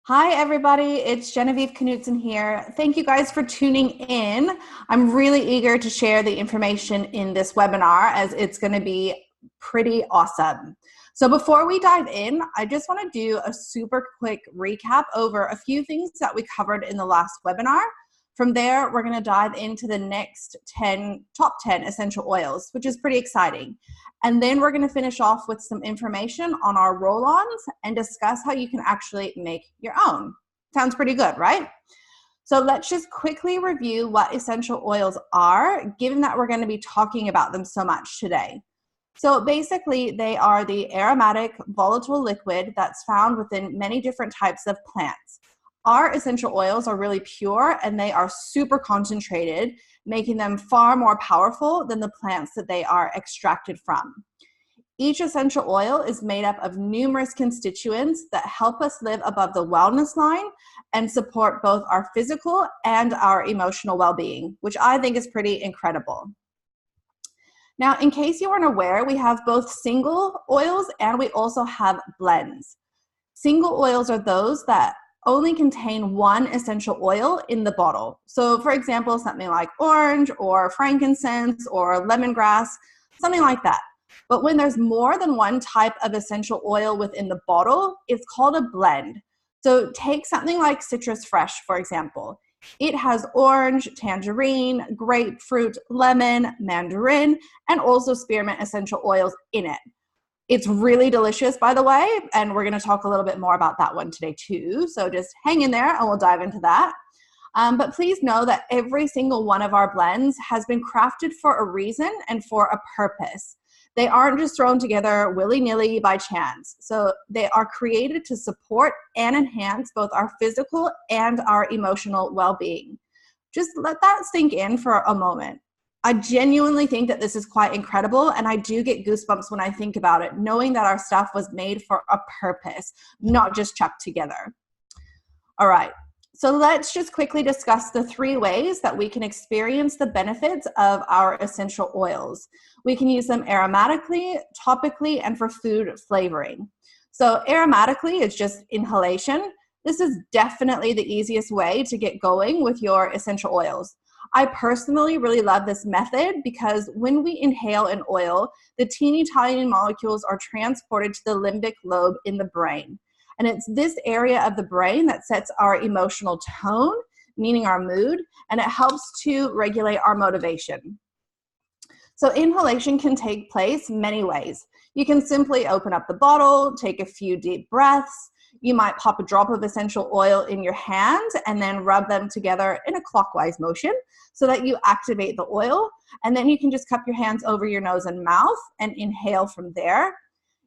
Hi, everybody. It's Genevieve Knutson here. Thank you guys for tuning in. I'm really eager to share the information in this webinar as it's going to be pretty awesome. So before we dive in, I just want to do a super quick recap over a few things that we covered in the last webinar. From there, we're going to dive into the next top 10 essential oils, which is pretty exciting. And then we're going to finish off with some information on our roll-ons and discuss how you can actually make your own. Sounds pretty good, right? So let's just quickly review what essential oils are, given that we're going to be talking about them so much today. So basically, they are the aromatic volatile liquid that's found within many different types of plants. Our essential oils are really pure and they are super concentrated, making them far more powerful than the plants that they are extracted from. Each essential oil is made up of numerous constituents that help us live above the wellness line and support both our physical and our emotional well-being, which I think is pretty incredible. Now, in case you weren't aware, we have both single oils and we also have blends. Single oils are those that only contain one essential oil in the bottle. So for example, something like orange or frankincense or lemongrass, something like that. But when there's more than one type of essential oil within the bottle, it's called a blend. So take something like citrus fresh, for example. It has orange, tangerine, grapefruit, lemon, mandarin, and also spearmint essential oils in it. It's really delicious, by the way, and we're going to talk a little bit more about that one today too. So just hang in there and we'll dive into that. But please know that every single one of our blends has been crafted for a reason and for a purpose. They aren't just thrown together willy-nilly by chance. So they are created to support and enhance both our physical and our emotional well-being. Just let that sink in for a moment. I genuinely think that this is quite incredible, and I do get goosebumps when I think about it, knowing that our stuff was made for a purpose, not just chucked together. All right, so let's just quickly discuss the 3 ways that we can experience the benefits of our essential oils. We can use them aromatically, topically, and for food flavoring. So aromatically is just inhalation. This is definitely the easiest way to get going with your essential oils. I personally really love this method because when we inhale an oil, the teeny tiny molecules are transported to the limbic lobe in the brain. And it's this area of the brain that sets our emotional tone, meaning our mood, and it helps to regulate our motivation. So inhalation can take place many ways. You can simply open up the bottle, take a few deep breaths. You might pop a drop of essential oil in your hand and then rub them together in a clockwise motion so that you activate the oil. And then you can just cup your hands over your nose and mouth and inhale from there.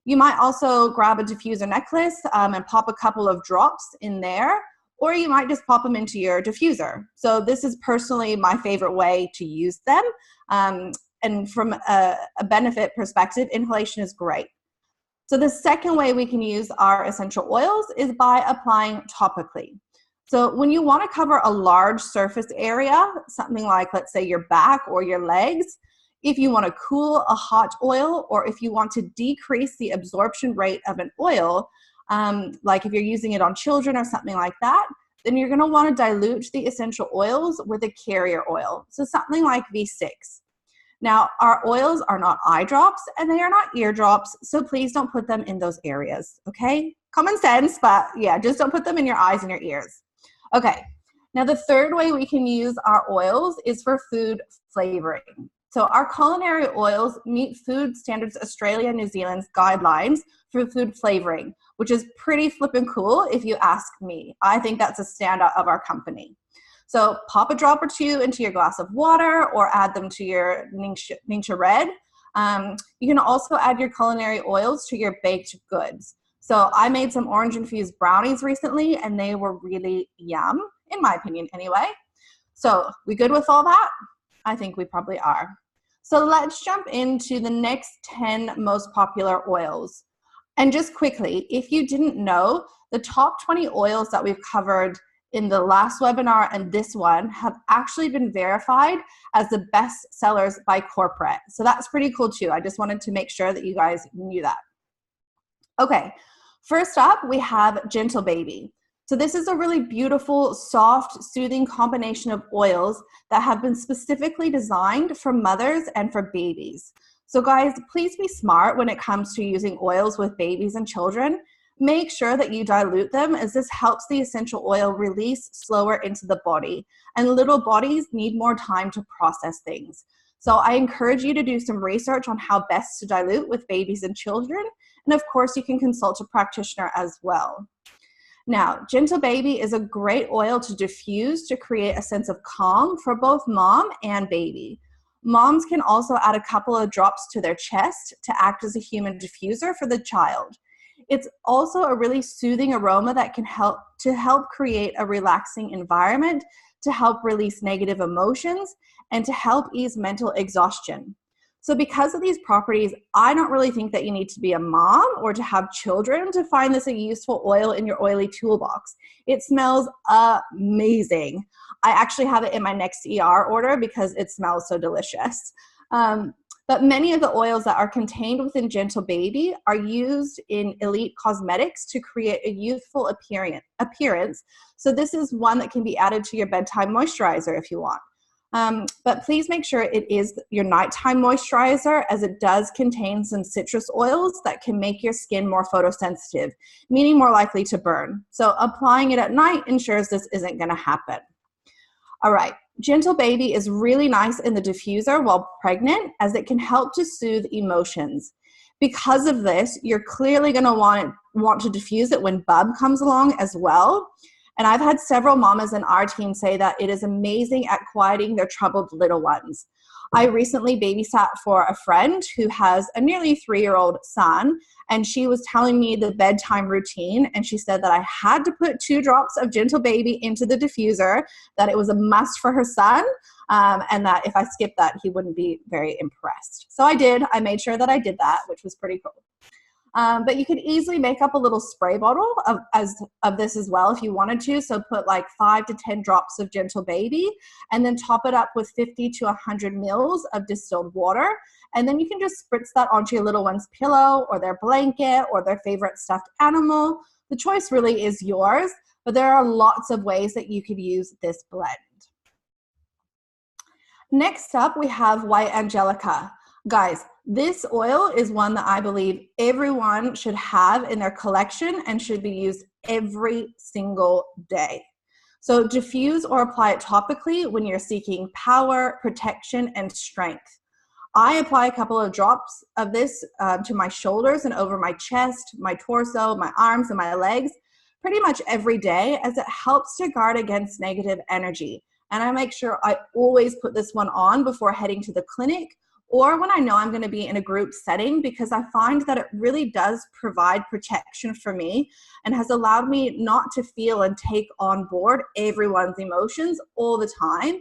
You might also grab a diffuser necklace and pop a couple of drops in there, or you might just pop them into your diffuser. So this is personally my favorite way to use them. And from a benefit perspective, inhalation is great. So the second way we can use our essential oils is by applying topically. So when you want to cover a large surface area, something like, let's say, your back or your legs, if you want to cool a hot oil or if you want to decrease the absorption rate of an oil, like if you're using it on children or something like that, then you're going to want to dilute the essential oils with a carrier oil. So something like V6. Now, our oils are not eye drops and they are not ear drops, so please don't put them in those areas, okay? Common sense, but yeah, just don't put them in your eyes and your ears. Okay, now the third way we can use our oils is for food flavoring. So our culinary oils meet Food Standards Australia New Zealand's guidelines for food flavoring, which is pretty flippin' cool if you ask me. I think that's a standout of our company. So pop a drop or 2 into your glass of water or add them to your Ningxia Red. You can also add your culinary oils to your baked goods. So I made some orange-infused brownies recently, and they were really yum, in my opinion anyway. So we good with all that? I think we probably are. So let's jump into the next 10 most popular oils. And just quickly, if you didn't know, the top 20 oils that we've covered in the last webinar and this one have actually been verified as the best sellers by corporate. So that's pretty cool too. I just wanted to make sure that you guys knew that. Okay, first up we have Gentle Baby. So this is a really beautiful, soft, soothing combination of oils that have been specifically designed for mothers and for babies. So guys, please be smart when it comes to using oils with babies and children. Make sure that you dilute them, as this helps the essential oil release slower into the body. And little bodies need more time to process things. So I encourage you to do some research on how best to dilute with babies and children. And of course, you can consult a practitioner as well. Now, Gentle Baby is a great oil to diffuse to create a sense of calm for both mom and baby. Moms can also add a couple of drops to their chest to act as a human diffuser for the child. It's also a really soothing aroma that can help create a relaxing environment, to help release negative emotions, and to help ease mental exhaustion. So because of these properties, I don't really think that you need to be a mom or to have children to find this a useful oil in your oily toolbox. It smells amazing. I actually have it in my next ER order because it smells so delicious. But many of the oils that are contained within Gentle Baby are used in elite cosmetics to create a youthful appearance. So this is one that can be added to your bedtime moisturizer if you want. But please make sure it is your nighttime moisturizer, as it does contain some citrus oils that can make your skin more photosensitive, meaning more likely to burn. So applying it at night ensures this isn't going to happen. All right, Gentle Baby is really nice in the diffuser while pregnant, as it can help to soothe emotions. Because of this, you're clearly going to want to diffuse it when Bub comes along as well. And I've had several mamas in our team say that it is amazing at quieting their troubled little ones. I recently babysat for a friend who has a nearly 3-year-old son, and she was telling me the bedtime routine, and she said that I had to put 2 drops of Gentle Baby into the diffuser, that it was a must for her son, and that if I skipped that, he wouldn't be very impressed. So I did. I made sure that I did that, which was pretty cool. But you could easily make up a little spray bottle of this as well if you wanted to. So put like 5 to 10 drops of Gentle Baby, and then top it up with 50 to 100 mils of distilled water. And then you can just spritz that onto your little one's pillow or their blanket or their favorite stuffed animal. The choice really is yours, but there are lots of ways that you could use this blend. Next up, we have White Angelica. Guys, this oil is one that I believe everyone should have in their collection and should be used every single day. So diffuse or apply it topically when you're seeking power, protection, and strength. I apply a couple of drops of this to my shoulders and over my chest, my torso, my arms, and my legs pretty much every day, as it helps to guard against negative energy. And I make sure I always put this one on before heading to the clinic, or when I know I'm going to be in a group setting, because I find that it really does provide protection for me and has allowed me not to feel and take on board everyone's emotions all the time.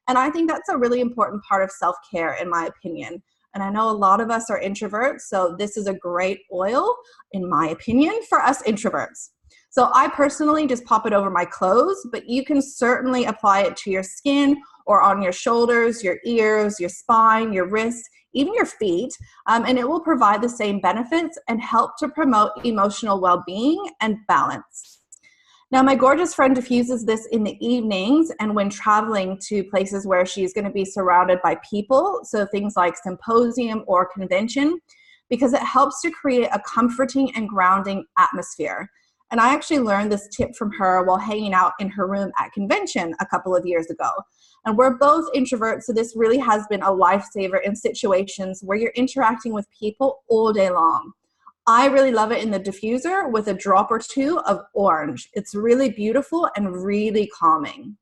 And I think that's a really important part of self-care, in my opinion. And I know a lot of us are introverts, so this is a great oil, in my opinion, for us introverts. So I personally just pop it over my clothes, but you can certainly apply it to your skin or on your shoulders, your ears, your spine, your wrists, even your feet, and it will provide the same benefits and help to promote emotional well-being and balance. Now, my gorgeous friend diffuses this in the evenings and when traveling to places where she's going to be surrounded by people, so things like symposium or convention, because it helps to create a comforting and grounding atmosphere. And I actually learned this tip from her while hanging out in her room at convention a couple of years ago. And we're both introverts, so this really has been a lifesaver in situations where you're interacting with people all day long. I really love it in the diffuser with a drop or 2 of orange. It's really beautiful and really calming.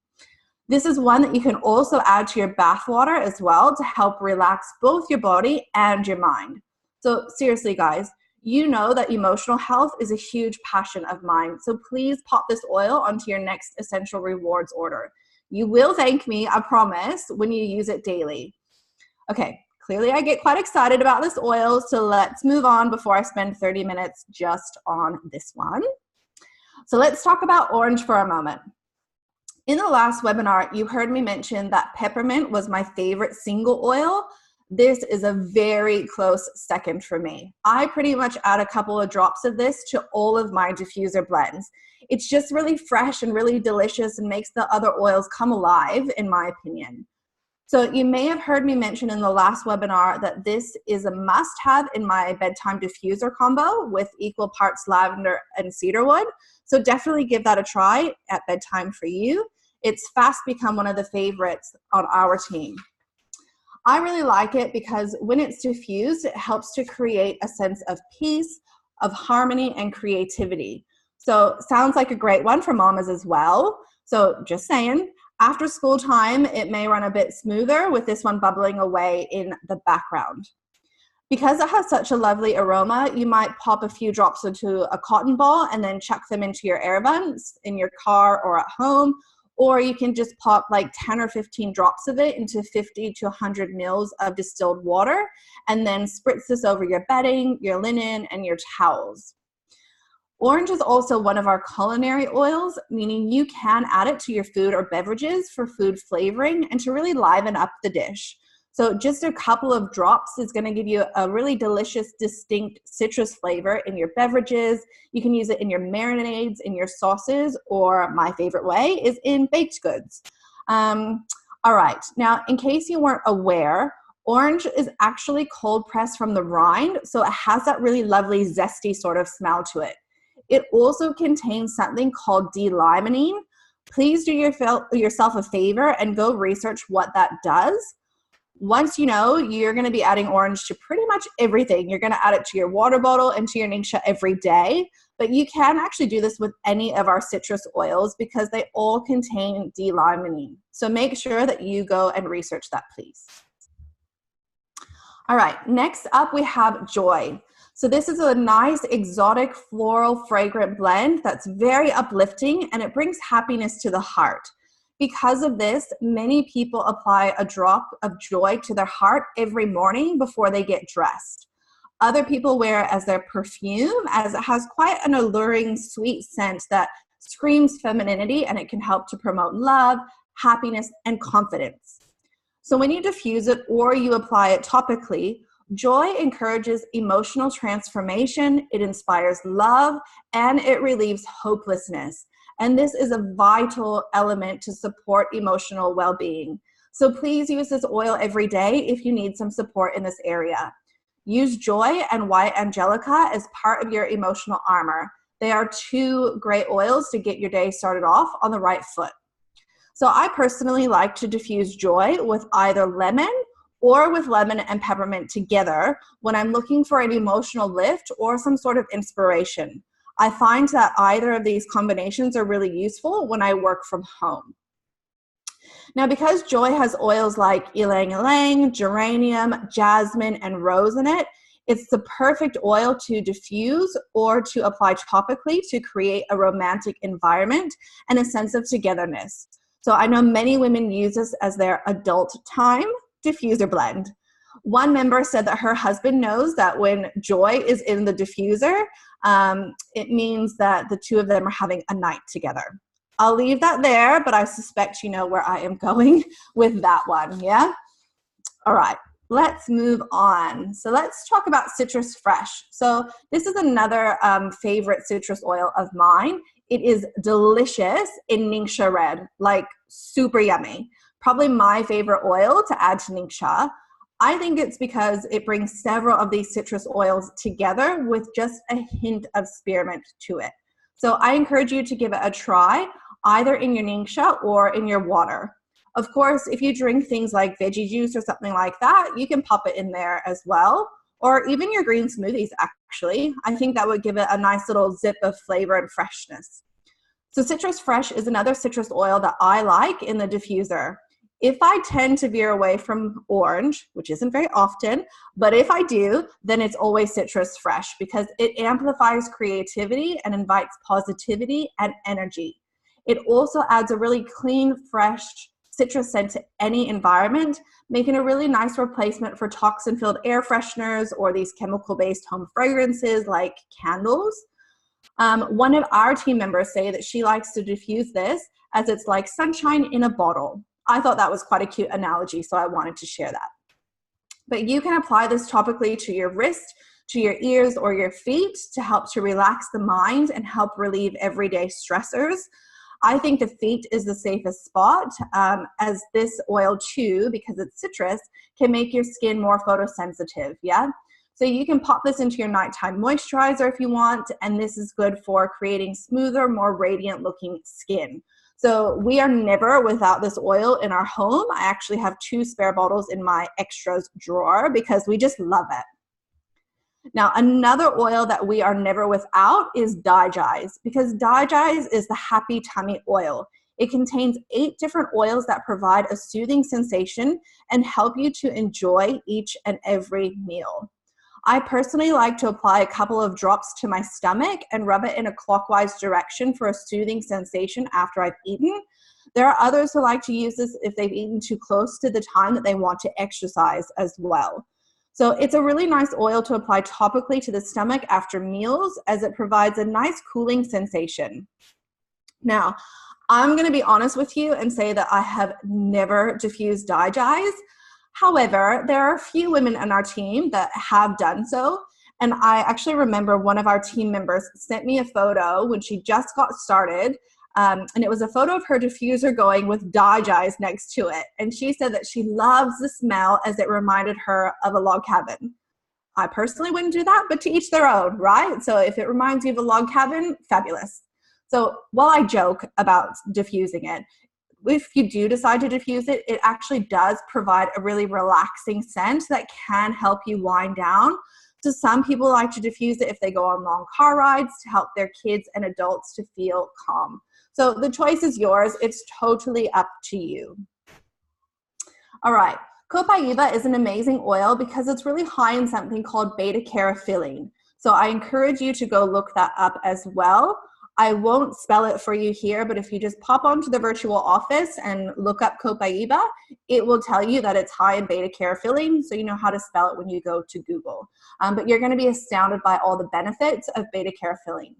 This is one that you can also add to your bath water as well to help relax both your body and your mind. So seriously, guys, you know that emotional health is a huge passion of mine. So please pop this oil onto your next Essential Rewards order. You will thank me, I promise, when you use it daily. Okay, clearly I get quite excited about this oil, so let's move on before I spend 30 minutes just on this one. So let's talk about orange for a moment. In the last webinar, you heard me mention that peppermint was my favorite single oil. this is a very close second for me. I pretty much add a couple of drops of this to all of my diffuser blends. It's just really fresh and really delicious and makes the other oils come alive, in my opinion. So you may have heard me mention in the last webinar that this is a must-have in my bedtime diffuser combo with equal parts lavender and cedarwood. So definitely give that a try at bedtime for you. It's fast become one of the favorites on our team. I really like it because when it's diffused, it helps to create a sense of peace, of harmony, and creativity. So sounds like a great one for mamas as well. So just saying. After school time, it may run a bit smoother with this one bubbling away in the background. Because it has such a lovely aroma, you might pop a few drops into a cotton ball and then chuck them into your air vents in your car or at home, or you can just pop like 10 or 15 drops of it into 50 to 100 mils of distilled water and then spritz this over your bedding, your linen, and your towels. Orange is also one of our culinary oils, meaning you can add it to your food or beverages for food flavoring and to really liven up the dish. So just a couple of drops is going to give you a really delicious, distinct citrus flavor in your beverages. You can use it in your marinades, in your sauces, or my favorite way is in baked goods. All right, now in case you weren't aware, orange is actually cold pressed from the rind, so it has that really lovely, zesty sort of smell to it. It also contains something called D-limonene. Please do yourself a favor and go research what that does. Once you know, you're going to be adding orange to pretty much everything. You're going to add it to your water bottle and to your ningxia every day. But you can actually do this with any of our citrus oils because they all contain D-limonene. So make sure that you go and research that, please. All right, next up we have Joy. So this is a nice exotic floral fragrant blend that's very uplifting and it brings happiness to the heart. Because of this, many people apply a drop of Joy to their heart every morning before they get dressed. Other people wear it as their perfume as it has quite an alluring sweet scent that screams femininity and it can help to promote love, happiness, and confidence. So when you diffuse it or you apply it topically, Joy encourages emotional transformation, it inspires love, and it relieves hopelessness. And this is a vital element to support emotional well-being. So please use this oil every day if you need some support in this area. Use Joy and White Angelica as part of your emotional armor. They are two great oils to get your day started off on the right foot. So I personally like to diffuse Joy with either lemon or with lemon and peppermint together when I'm looking for an emotional lift or some sort of inspiration. I find that either of these combinations are really useful when I work from home. Now, because Joy has oils like ylang ylang, geranium, jasmine, and rose in it, it's the perfect oil to diffuse or to apply topically to create a romantic environment and a sense of togetherness. So I know many women use this as their adult time diffuser blend. One member said that her husband knows that when Joy is in the diffuser, it means that the two of them are having a night together. I'll leave that there, but I suspect you know where I am going with that one, yeah? All right, let's move on. So let's talk about Citrus Fresh. So this is another favorite citrus oil of mine. It is delicious in ningxia red, like super yummy. Probably my favorite oil to add to ningxia. I think it's because it brings several of these citrus oils together with just a hint of spearmint to it. So I encourage you to give it a try, either in your ningxia or in your water. Of course, if you drink things like veggie juice or something like that, you can pop it in there as well, or even your green smoothies, actually. I think that would give it a nice little zip of flavor and freshness. So Citrus Fresh is another citrus oil that I like in the diffuser. If I tend to veer away from orange, which isn't very often, but if I do, then it's always Citrus Fresh because it amplifies creativity and invites positivity and energy. It also adds a really clean, fresh citrus scent to any environment, making a really nice replacement for toxin-filled air fresheners or these chemical-based home fragrances like candles. One of our team members say that she likes to diffuse this as it's like sunshine in a bottle. I thought that was quite a cute analogy, so I wanted to share that. But you can apply this topically to your wrist, to your ears, or your feet to help to relax the mind and help relieve everyday stressors. I think the feet is the safest spot, as this oil too, because it's citrus, can make your skin more photosensitive, yeah? So you can pop this into your nighttime moisturizer if you want, and this is good for creating smoother, more radiant looking skin. So we are never without this oil in our home. I actually have 2 spare bottles in my extras drawer because we just love it. Now, another oil that we are never without is Digize, because Digize is the happy tummy oil. It contains 8 different oils that provide a soothing sensation and help you to enjoy each and every meal. I personally like to apply a couple of drops to my stomach and rub it in a clockwise direction for a soothing sensation after I've eaten. There are others who like to use this if they've eaten too close to the time that they want to exercise as well. So it's a really nice oil to apply topically to the stomach after meals, as it provides a nice cooling sensation. Now, I'm going to be honest with you and say that I have never diffused Digize. However, there are a few women on our team that have done so. And I actually remember one of our team members sent me a photo when she just got started. And it was a photo of her diffuser going with Digize next to it. And she said that she loves the smell as it reminded her of a log cabin. I personally wouldn't do that, but to each their own, right? So if it reminds you of a log cabin, fabulous. So while I joke about diffusing it, if you do decide to diffuse it, it actually does provide a really relaxing scent that can help you wind down. So some people like to diffuse it if they go on long car rides to help their kids and adults to feel calm. So the choice is yours. It's totally up to you. All right. Copaiba is an amazing oil because it's really high in something called beta-carotene. So I encourage you to go look that up as well. I won't spell it for you here, but if you just pop onto the virtual office and look up Copaiba, it will tell you that it's high in beta-carotene, so you know how to spell it when you go to Google. But you're going to be astounded by all the benefits of beta-carotene.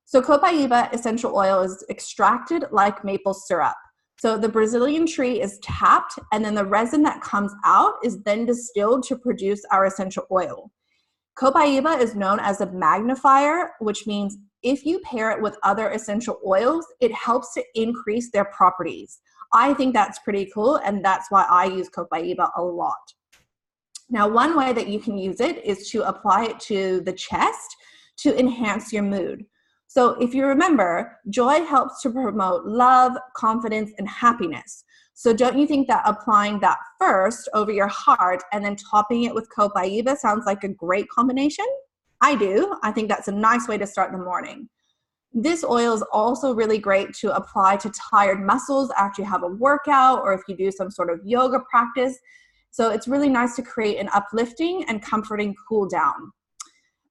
So Copaiba essential oil is extracted like maple syrup. So the Brazilian tree is tapped, and then the resin that comes out is then distilled to produce our essential oil. Copaiba is known as a magnifier, which means if you pair it with other essential oils, it helps to increase their properties. I think that's pretty cool, and that's why I use Copaiba a lot. Now, one way that you can use it is to apply it to the chest to enhance your mood. So if you remember, joy helps to promote love, confidence, and happiness. So don't you think that applying that first over your heart and then topping it with Copaiba sounds like a great combination? I do. I think that's a nice way to start the morning. This oil is also really great to apply to tired muscles after you have a workout or if you do some sort of yoga practice. So it's really nice to create an uplifting and comforting cool down.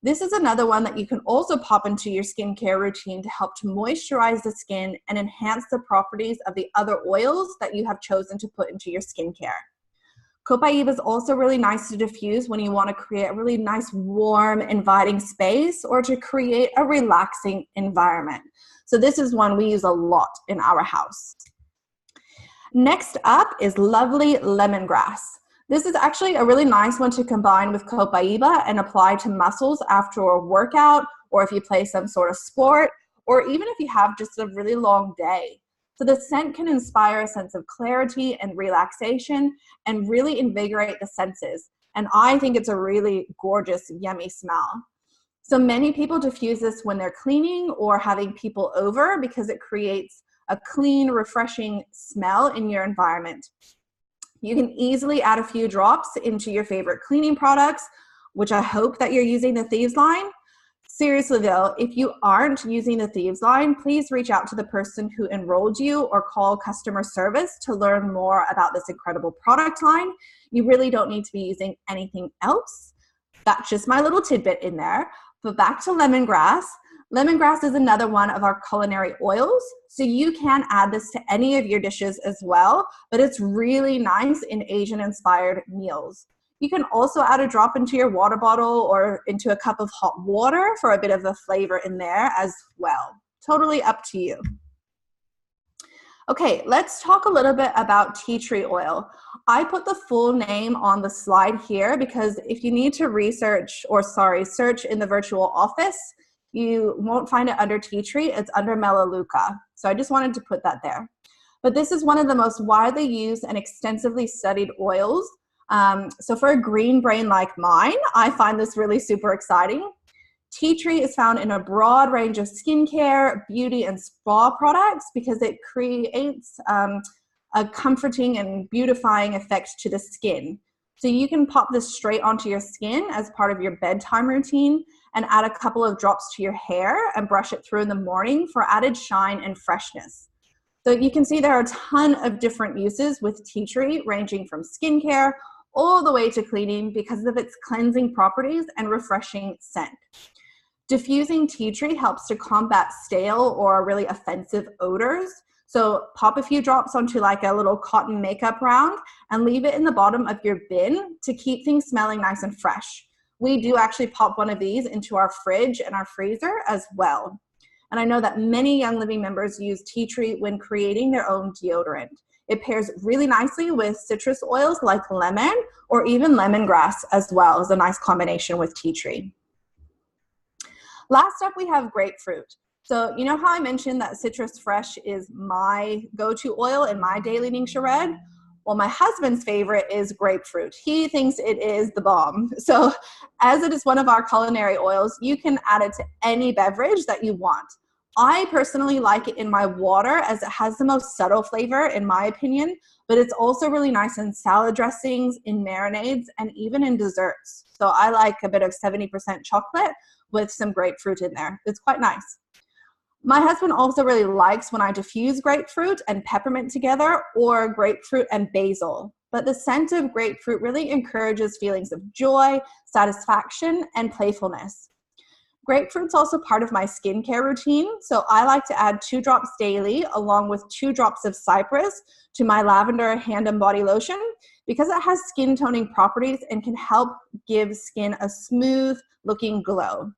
This is another one that you can also pop into your skincare routine to help to moisturize the skin and enhance the properties of the other oils that you have chosen to put into your skincare. Copaiba is also really nice to diffuse when you want to create a really nice, warm, inviting space or to create a relaxing environment. So this is one we use a lot in our house. Next up is lovely lemongrass. This is actually a really nice one to combine with Copaiba and apply to muscles after a workout, or if you play some sort of sport, or even if you have just a really long day. So the scent can inspire a sense of clarity and relaxation and really invigorate the senses. And I think it's a really gorgeous, yummy smell. So many people diffuse this when they're cleaning or having people over because it creates a clean, refreshing smell in your environment. You can easily add a few drops into your favorite cleaning products, which I hope that you're using the Thieves line. Seriously though, if you aren't using the Thieves line, please reach out to the person who enrolled you or call customer service to learn more about this incredible product line. You really don't need to be using anything else. That's just my little tidbit in there. But back to lemongrass. Lemongrass is another one of our culinary oils, so you can add this to any of your dishes as well, but it's really nice in Asian-inspired meals. You can also add a drop into your water bottle or into a cup of hot water for a bit of a flavor in there as well. Totally up to you. Okay, let's talk a little bit about tea tree oil. I put the full name on the slide here because if you need to search in the virtual office, you won't find it under tea tree, it's under melaleuca. So I just wanted to put that there. But this is one of the most widely used and extensively studied oils. So for a green brain like mine, I find this really super exciting. Tea tree is found in a broad range of skincare, beauty, and spa products because it creates a comforting and beautifying effect to the skin. So you can pop this straight onto your skin as part of your bedtime routine and add a couple of drops to your hair and brush it through in the morning for added shine and freshness. So you can see there are a ton of different uses with tea tree, ranging from skincare all the way to cleaning because of its cleansing properties and refreshing scent. Diffusing tea tree helps to combat stale or really offensive odors. So pop a few drops onto like a little cotton makeup round and leave it in the bottom of your bin to keep things smelling nice and fresh. We do actually pop one of these into our fridge and our freezer as well. And I know that many Young Living members use tea tree when creating their own deodorant. It pairs really nicely with citrus oils like lemon or even lemongrass as well as a nice combination with tea tree. Last up, we have grapefruit. So you know how I mentioned that Citrus Fresh is my go-to oil in my daily tincture red? Well, my husband's favorite is grapefruit. He thinks it is the bomb. So as it is one of our culinary oils, you can add it to any beverage that you want. I personally like it in my water as it has the most subtle flavor in my opinion, but it's also really nice in salad dressings, in marinades, and even in desserts. So I like a bit of 70% chocolate with some grapefruit in there. It's quite nice. My husband also really likes when I diffuse grapefruit and peppermint together or grapefruit and basil. But the scent of grapefruit really encourages feelings of joy, satisfaction, and playfulness. Grapefruit's also part of my skincare routine, so I like to add 2 drops daily along with 2 drops of cypress to my lavender hand and body lotion because it has skin toning properties and can help give skin a smooth looking glow.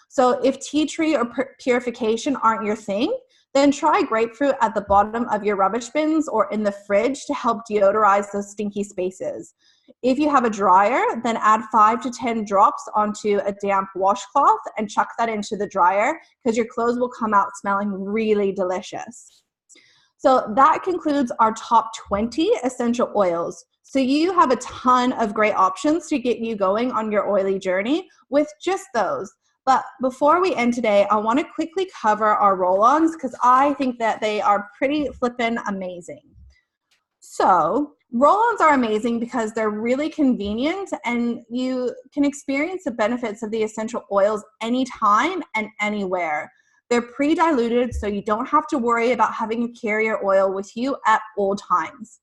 So if tea tree or purification aren't your thing, then try grapefruit at the bottom of your rubbish bins or in the fridge to help deodorize those stinky spaces. If you have a dryer, then add 5 to 10 drops onto a damp washcloth and chuck that into the dryer because your clothes will come out smelling really delicious. So that concludes our top 20 essential oils. So you have a ton of great options to get you going on your oily journey with just those. But before we end today, I want to quickly cover our roll-ons because I think that they are pretty flippin' amazing. So roll-ons are amazing because they're really convenient and you can experience the benefits of the essential oils anytime and anywhere. They're pre-diluted, so you don't have to worry about having a carrier oil with you at all times.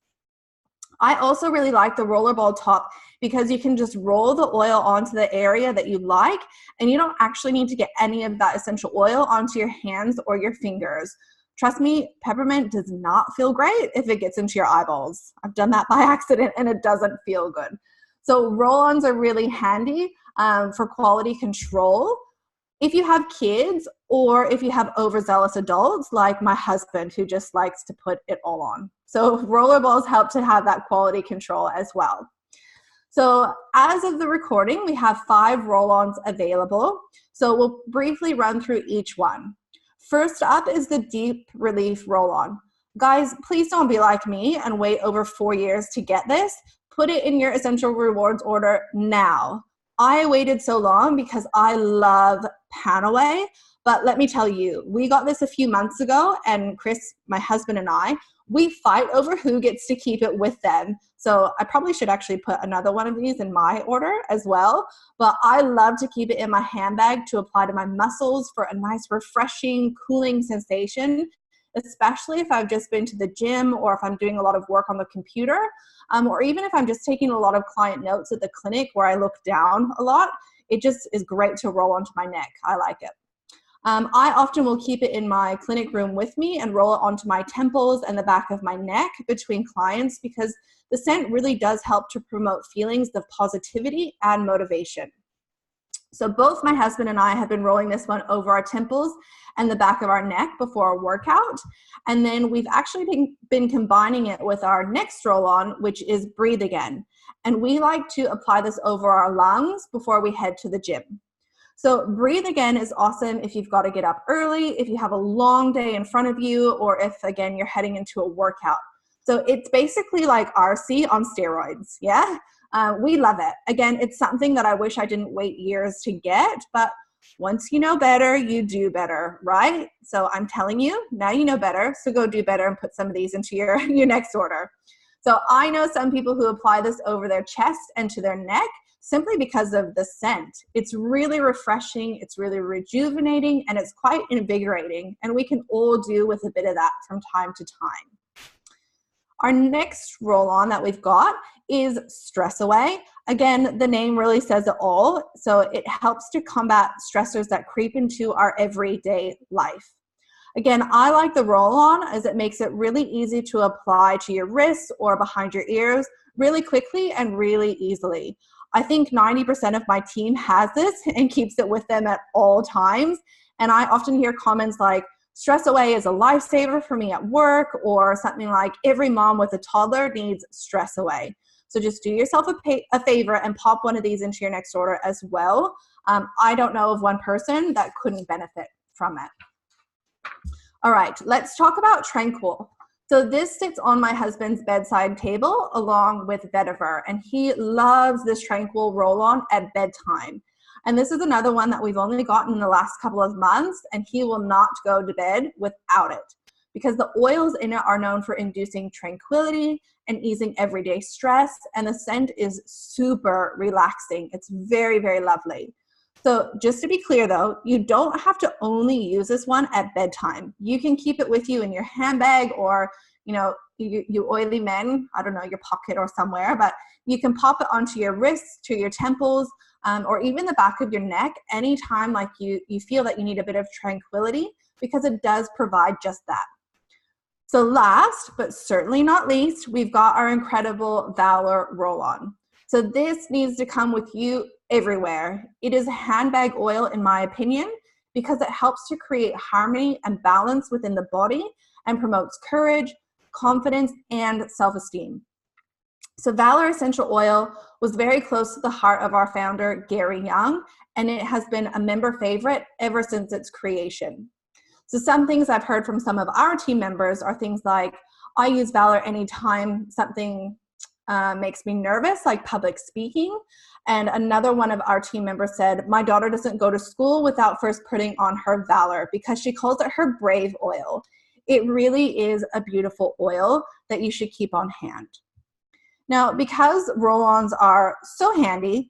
I also really like the rollerball top because you can just roll the oil onto the area that you like and you don't actually need to get any of that essential oil onto your hands or your fingers. Trust me, peppermint does not feel great if it gets into your eyeballs. I've done that by accident and it doesn't feel good. So roll-ons are really handy for quality control. If you have kids or if you have overzealous adults like my husband who just likes to put it all on. So rollerballs help to have that quality control as well. So as of the recording, we have 5 roll-ons available. So we'll briefly run through each one. First up is the Deep Relief Roll-On. Guys, please don't be like me and wait over 4 years to get this. Put it in your Essential Rewards order now. I waited so long because I love Panaway, but let me tell you, we got this a few months ago and Chris, my husband and I, we fight over who gets to keep it with them. So I probably should actually put another one of these in my order as well, but I love to keep it in my handbag to apply to my muscles for a nice refreshing, cooling sensation, especially if I've just been to the gym or if I'm doing a lot of work on the computer, or even if I'm just taking a lot of client notes at the clinic where I look down a lot. It just is great to roll onto my neck. I like it. I often will keep it in my clinic room with me and roll it onto my temples and the back of my neck between clients because the scent really does help to promote feelings of positivity and motivation. So both my husband and I have been rolling this one over our temples and the back of our neck before a workout. And then we've actually been combining it with our next roll-on, which is Breathe Again. And we like to apply this over our lungs before we head to the gym. So Breathe Again is awesome if you've got to get up early, if you have a long day in front of you, or if, again, you're heading into a workout. So it's basically like RC on steroids, yeah? We love it. Again, it's something that I wish I didn't wait years to get, but once you know better, you do better, right? So I'm telling you, now you know better, so go do better and put some of these into your next order. So I know some people who apply this over their chest and to their neck simply because of the scent. It's really refreshing, it's really rejuvenating, and it's quite invigorating, and we can all do with a bit of that from time to time. Our next roll-on that we've got is Stress Away. Again, the name really says it all. So it helps to combat stressors that creep into our everyday life. Again, I like the roll-on as it makes it really easy to apply to your wrists or behind your ears really quickly and really easily. I think 90% of my team has this and keeps it with them at all times. And I often hear comments like, Stress Away is a lifesaver for me at work, or something like, every mom with a toddler needs Stress Away. So just do yourself a favor and pop one of these into your next order as well. I don't know of one person that couldn't benefit from it. All right, let's talk about Tranquil. So this sits on my husband's bedside table along with Vetiver, and he loves this Tranquil roll-on at bedtime. And this is another one that we've only gotten in the last couple of months, and he will not go to bed without it because the oils in it are known for inducing tranquility and easing everyday stress, and the scent is super relaxing. It's very, very lovely. So just to be clear though, you don't have to only use this one at bedtime. You can keep it with you in your handbag, or, you know, you oily men, I don't know, your pocket or somewhere, but you can pop it onto your wrists, to your temples, or even the back of your neck anytime like you feel that you need a bit of tranquility, because it does provide just that. So last, but certainly not least, we've got our incredible Valor roll-on. So this needs to come with you everywhere. It is handbag oil, in my opinion, because it helps to create harmony and balance within the body and promotes courage, confidence, and self-esteem. So Valor Essential Oil was very close to the heart of our founder, Gary Young, and it has been a member favorite ever since its creation. So some things I've heard from some of our team members are things like, I use Valor anytime something makes me nervous, like public speaking. And another one of our team members said, my daughter doesn't go to school without first putting on her Valor because she calls it her brave oil. It really is a beautiful oil that you should keep on hand. Now, because roll-ons are so handy,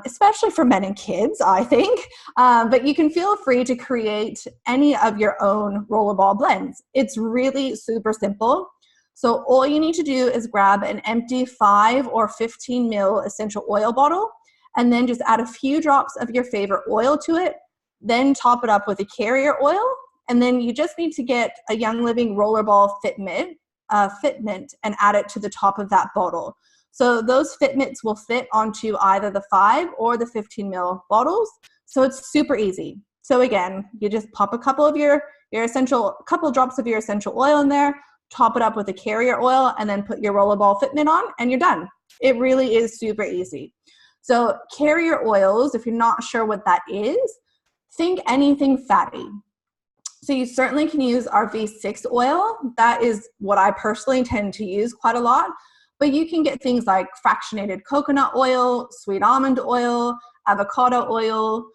especially for men and kids, I think, but you can feel free to create any of your own rollerball blends. It's really super simple. So all you need to do is grab an empty 5 or 15 ml essential oil bottle, and then just add a few drops of your favorite oil to it, then top it up with a carrier oil, and then you just need to get a Young Living rollerball fitment and add it to the top of that bottle. So those fitments will fit onto either the 5 or the 15 ml bottles. So it's super easy. So again, you just pop a couple of couple drops of your essential oil in there, top it up with a carrier oil, and then put your rollerball fitment on, and you're done. It really is super easy. So carrier oils, if you're not sure what that is, think anything fatty. So you certainly can use our V6 oil. That is what I personally tend to use quite a lot. But you can get things like fractionated coconut oil, sweet almond oil, avocado oil,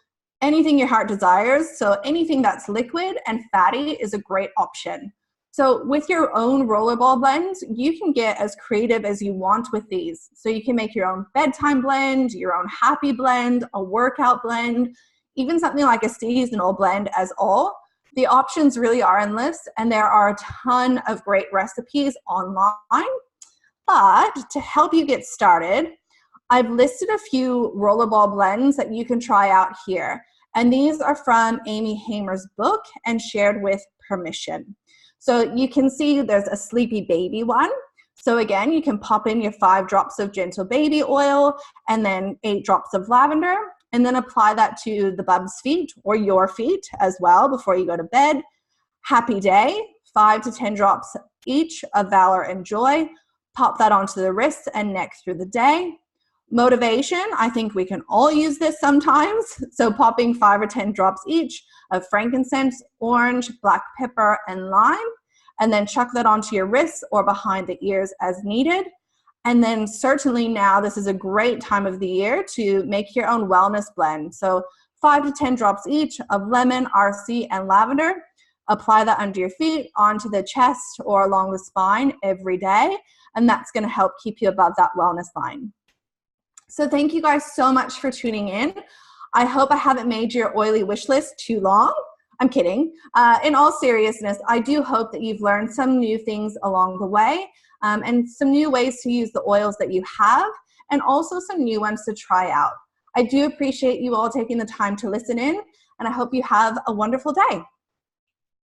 anything your heart desires. So anything that's liquid and fatty is a great option. So with your own rollerball blends, you can get as creative as you want with these. So you can make your own bedtime blend, your own happy blend, a workout blend, even something like a seasonal blend as all. The options really are endless, and there are a ton of great recipes online. But to help you get started, I've listed a few rollerball blends that you can try out here. And these are from Amy Hamer's book and shared with permission. So you can see there's a Sleepy Baby one. So again, you can pop in your 5 drops of gentle baby oil and then 8 drops of lavender. and then apply that to the bub's feet or your feet as well before you go to bed. Happy day, 5 to 10 drops each of valor and joy. Pop that onto the wrists and neck through the day. Motivation, I think we can all use this sometimes. So popping 5 or 10 drops each of frankincense, orange, black pepper, and lime, and then chuck that onto your wrists or behind the ears as needed. And then certainly now this is a great time of the year to make your own wellness blend. So 5 to 10 drops each of lemon, RC, and lavender. Apply that under your feet, onto the chest, or along the spine every day. And that's going to help keep you above that wellness line. So thank you guys so much for tuning in. I hope I haven't made your oily wish list too long. I'm kidding. In all seriousness, I do hope that you've learned some new things along the way, and some new ways to use the oils that you have, and also some new ones to try out. I do appreciate you all taking the time to listen in, and I hope you have a wonderful day.